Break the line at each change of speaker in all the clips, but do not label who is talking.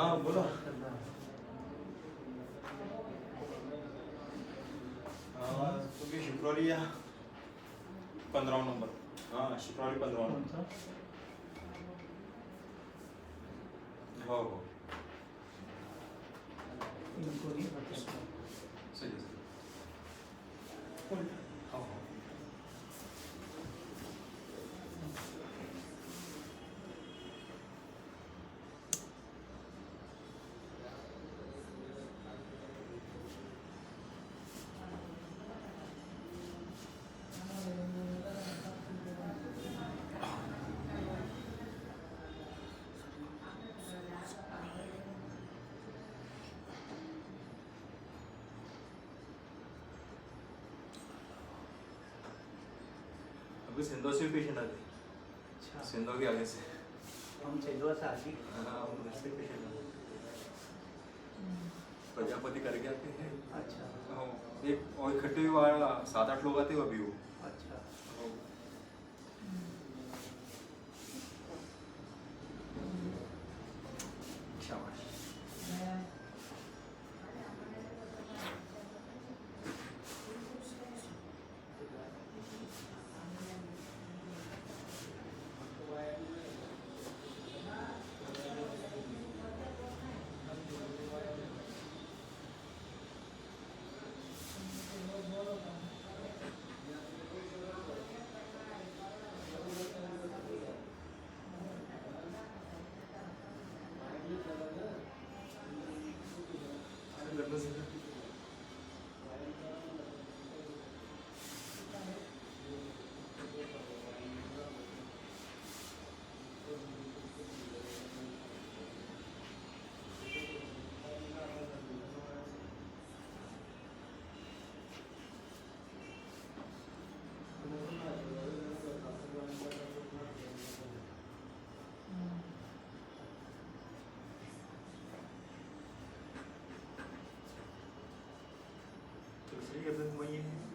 हाँ बोलो। तुम्ही शुक्रवारी या 15 नंबर. हाँ शुक्रवारी 15 नंबर. हो हो सही आहे. हो हो अभी सिंधो से पेशेंट आते.
अच्छा
सिंधो के आगे से.
हम सेंधवा से आगे
हाँ उधर से पेशेंट आते. प्रजापति करके आते हैं.
अच्छा
हो एक और इकट्ठे हुआ 7-8 लोग आते हो अभी वो.
अच्छा
हो शाबाश.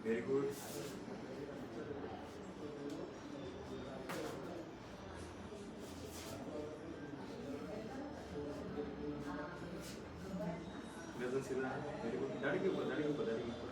Very good. गर्दन सीधा है. Very good. दाढ़ी के ऊपर दाढ़ी के ऊपर दाढ़ी के ऊपर.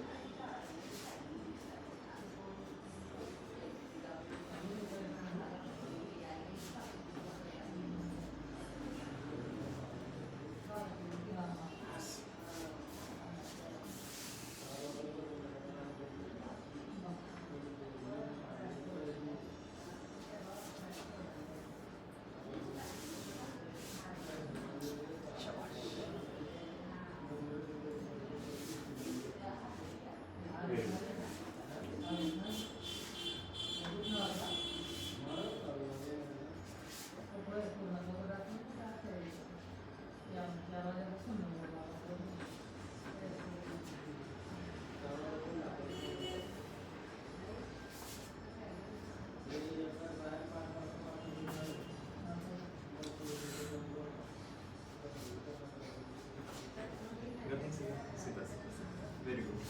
गर्दन सीधा सीधा सीधा. Very good.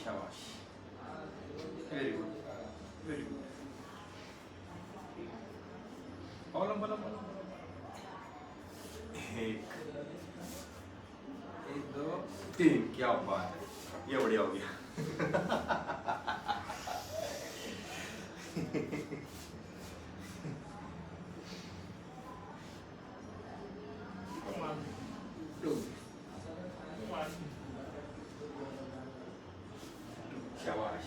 शाबाश. Very good. Very good. और लंबा लंबा लंबा. एक 2 3. क्या बात है. ये बढ़िया हो गया. शाबाश.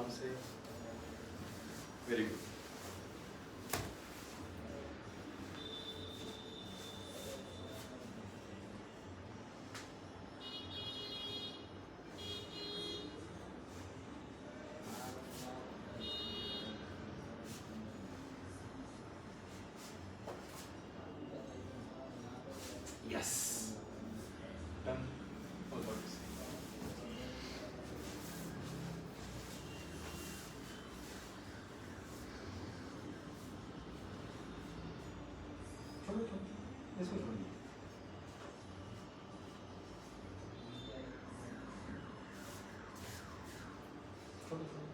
आराम से.
Very good. Yes.
Done. All about this.
छोड़ो छोड़ो, इसको छोड़िए. छोड़ो छोड़ो.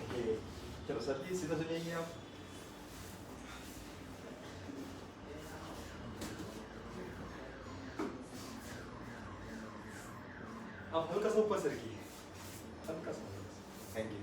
ओके, चलो सर जी सीधा चले जाइए आप. आप हल्का सा ऊपर सरकिए, हल्का सा. Thank you.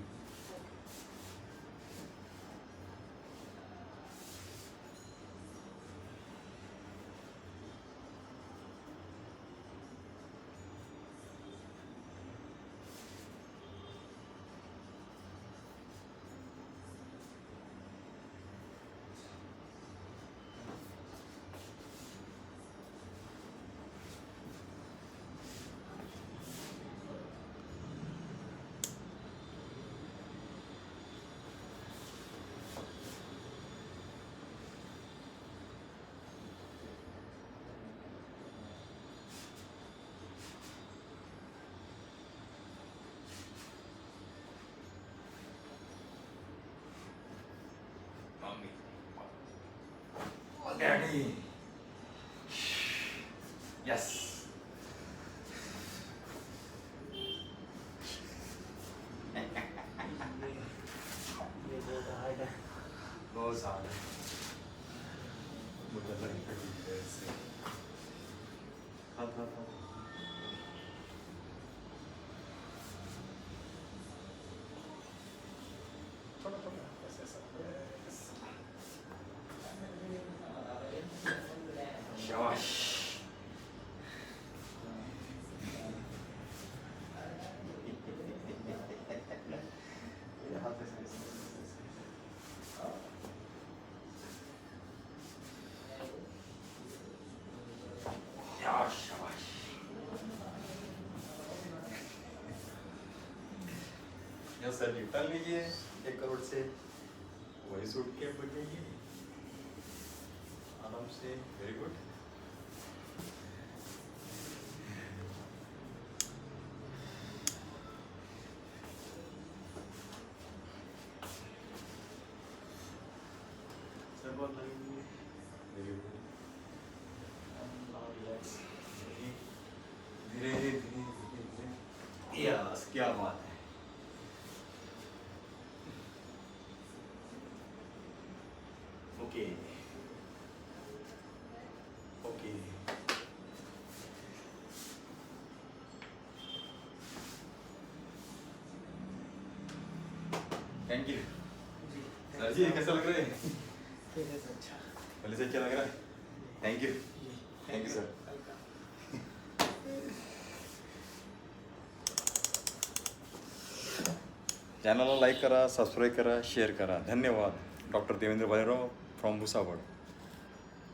Mommy. Oh, Daddy. Yes.
ये बहुत हार्ड है.
बहुत सारे. मुझे लगी पड़ी है इससे. हाथ हाथ हाथ. छोटा छोटा ऐसे ऐसा. शाबाश. ये हाथ ऐसे ऐसे ऐसे. यार शाबाश. यहाँ सर निपटा लीजिए 1 करोड़ से. वही सूट के बनेगी आराम से. Very good.
सर बहुत लगेंगे.
Very good.
रिलैक्स.
धीरे धीरे धीरे. यस, क्या बात है. Okay okay. Thank you. Sir जी कैसा लग रहा है?
ठीक है सर. अच्छा.
पहले से अच्छा लग रहा है. Thank you. Thank you sir. चॅनलला लाईक करा, सबस्क्राईब करा, शेअर करा. धन्यवाद. Doctor Devendra Bhalerao from Bhusawal.